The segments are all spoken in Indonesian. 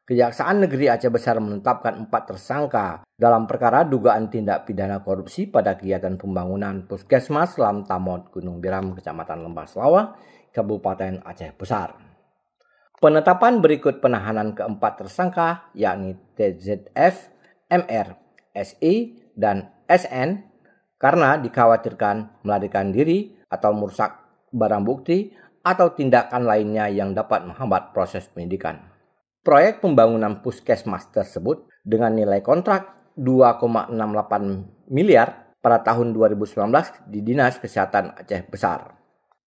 Kejaksaan Negeri Aceh Besar menetapkan 4 tersangka dalam perkara dugaan tindak pidana korupsi pada kegiatan pembangunan Puskesmas Lam Tamot Gunung Biram, Kecamatan Lembah Selawah, Kabupaten Aceh Besar. Penetapan berikut penahanan keempat tersangka, yakni TZF, MR, SI, dan SN, karena dikhawatirkan melarikan diri atau merusak barang bukti atau tindakan lainnya yang dapat menghambat proses penyidikan. Proyek pembangunan puskesmas tersebut dengan nilai kontrak 2,68 miliar pada tahun 2019 di Dinas Kesehatan Aceh Besar.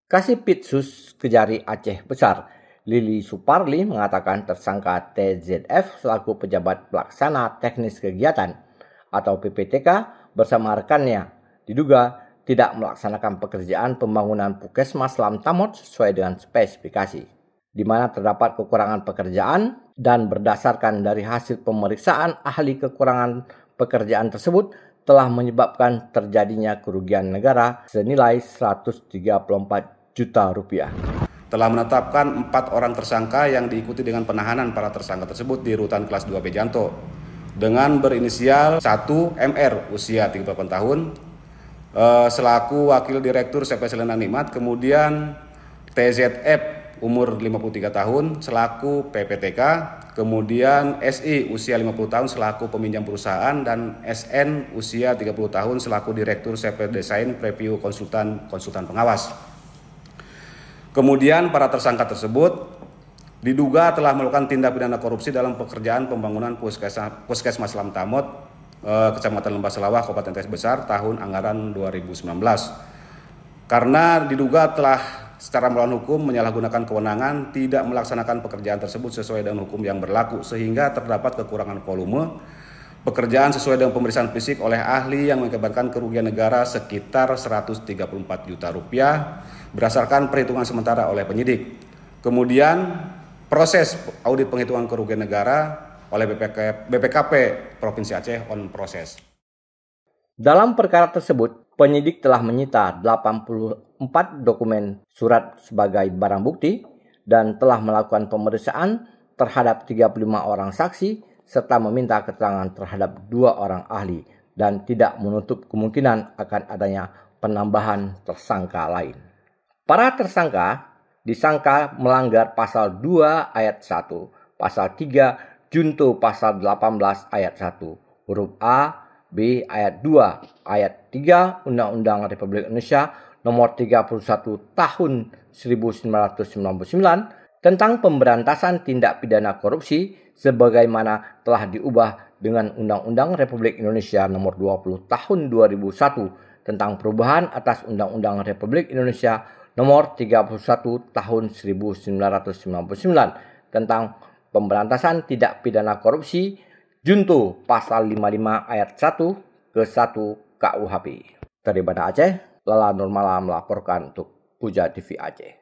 Kasipitsus Kejari Aceh Besar, Lili Suparli, mengatakan tersangka TZF selaku pejabat pelaksana teknis kegiatan atau PPTK bersama rekannya diduga tidak melaksanakan pekerjaan pembangunan Puskesmas Lam Tamot sesuai dengan spesifikasi, di mana terdapat kekurangan pekerjaan dan berdasarkan dari hasil pemeriksaan ahli kekurangan pekerjaan tersebut telah menyebabkan terjadinya kerugian negara senilai 134 juta rupiah. Telah menetapkan 4 orang tersangka yang diikuti dengan penahanan para tersangka tersebut di Rutan Kelas 2 Bejanto dengan berinisial 1 MR usia 38 tahun selaku Wakil Direktur CP Selena Nikmat, kemudian TZF umur 53 tahun selaku PPTK, kemudian SI usia 50 tahun selaku peminjam perusahaan, dan SN usia 30 tahun selaku Direktur CP Desain Preview Konsultan Pengawas. Kemudian para tersangka tersebut diduga telah melakukan tindak pidana korupsi dalam pekerjaan pembangunan Puskesmas Lam Tamot, Kecamatan Lembah Selawah, Kabupaten Aceh Besar tahun anggaran 2019. Karena diduga telah secara melawan hukum menyalahgunakan kewenangan tidak melaksanakan pekerjaan tersebut sesuai dengan hukum yang berlaku, sehingga terdapat kekurangan volume pekerjaan sesuai dengan pemeriksaan fisik oleh ahli yang mengakibatkan kerugian negara sekitar 134 juta rupiah berdasarkan perhitungan sementara oleh penyidik. Kemudian proses audit penghitungan kerugian negara oleh BPKP Provinsi Aceh on proses. Dalam perkara tersebut, penyidik telah menyita 84 dokumen surat sebagai barang bukti dan telah melakukan pemeriksaan terhadap 35 orang saksi serta meminta keterangan terhadap 2 orang ahli dan tidak menutup kemungkinan akan adanya penambahan tersangka lain. Para tersangka disangka melanggar pasal 2 ayat 1, pasal 3 junto pasal 18 ayat 1, huruf A, B ayat 2, ayat 3 Undang-Undang Republik Indonesia Nomor 31 Tahun 1999 tentang pemberantasan tindak pidana korupsi sebagaimana telah diubah dengan Undang-Undang Republik Indonesia Nomor 20 Tahun 2001 tentang perubahan atas Undang-Undang Republik Indonesia Nomor 31 Tahun 1999 tentang pemberantasan tindak pidana korupsi junto pasal 55 ayat 1 ke 1 KUHP. Dari Banda Aceh, Lala Nurmala melaporkan untuk Puja TV Aceh.